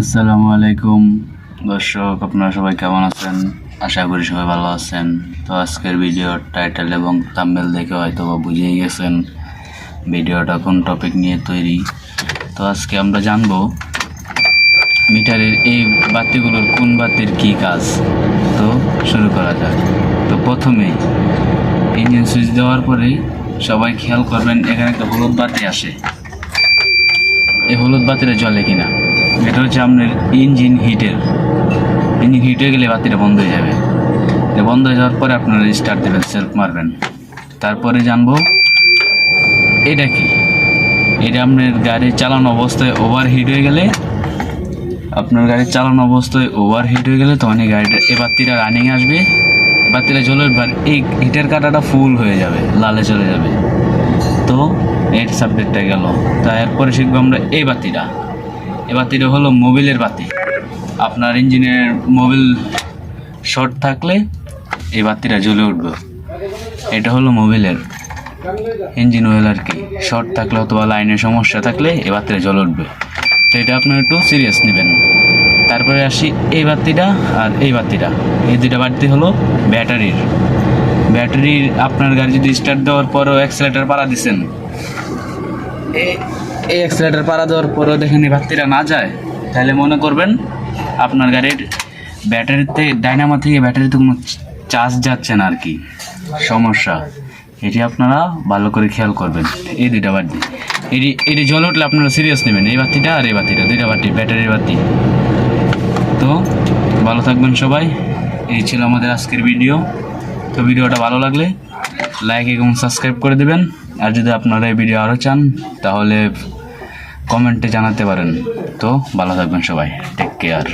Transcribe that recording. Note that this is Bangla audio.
আসসালামু আলাইকুম দর্শক, আপনারা সবাই কেমন আছেন? আশা করি সবাই ভালো আছেন। তো আজকের ভিডিওর টাইটেল এবং থাম্বনেল দেখে হয়তো বা বুঝেই গেছেন ভিডিওটা কোন টপিক নিয়ে তৈরি। তো আজকে আমরা জানবো মিটারের এই বাতিগুলোর কোন বাতির কী কাজ। তো শুরু করা যাক। তো প্রথমে ইঞ্জিন সুইচ দেওয়ার পরে সবাই খেয়াল করবেন, এখানে একটা হলুদ বাতি আসে। এই হলুদ বাতিটা জ্বলে কিনা, এটা হচ্ছে আপনার ইঞ্জিন হিট হয়ে গেলে বাতিটা বন্ধ হয়ে যাবে। বন্ধ হয়ে যাওয়ার পরে আপনারা স্টার্ট দেবেন, সেলফ মারবেন। তারপরে জানবো এটা কি। এটা আপনার গাড়ি চালানো অবস্থায় ওভারহিট হয়ে গেলে, তখন এই গাড়িটা এই বাতিটা রানিং আসবে, বাতিটা জ্বলে উঠবে, এই হিটের কাঁটাটা ফুল হয়ে যাবে, লালে চলে যাবে। তো এর সাবজেক্টটা গেল। তা এরপরে শিখবো আমরা এই বাতিটা হলো মোবিলের বাতি। আপনার ইঞ্জিনের মোবিল শর্ট থাকলে এই বাতিটা জ্বলে উঠবে। এটা হলো মোবিলের ইঞ্জিন অয়েল আর কি, শর্ট থাকলে অথবা লাইনের সমস্যা থাকলে এই বাতিটা জ্বলে উঠবে। তো এটা আপনার একটু সিরিয়াস নেবেন। তারপরে আসি এই বাতিটা আর এই বাতিটা, এই দুইটা বাতি হলো ব্যাটারির। আপনার গাড়ি যদি স্টার্ট দেওয়ার পরও অ্যাক্সিলারেটর পাড়া দিচ্ছেন, এই অ্যাক্সিলারেটর পাড়া দেওয়ার পরও দেখেন এই বাতিটা না যায়, তাহলে মনে করবেন আপনার গাড়ির ডাইনামো থেকে ব্যাটারিতে কোনো চার্জ যাচ্ছে না আর কি, সমস্যা। এটি আপনারা ভালো করে খেয়াল করবেন। এই দুইটা বাতি এটি জ্বলে উঠলে আপনারা সিরিয়াস নেবেন, এই বাতিটা আর এই বাতিটা, দুইটা বাতি ব্যাটারির বাতি। তো ভালো থাকবেন সবাই। এই ছিল আমাদের আজকের ভিডিও। তো ভিডিওটা ভালো লাগলে লাইক এবং সাবস্ক্রাইব করে দেবেন। আর যদি আপনারা এই ভিডিও আরও চান তাহলে কমেন্টে জানাতে পারেন। তো ভালো থাকবেন সবাই, টেক কেয়ার।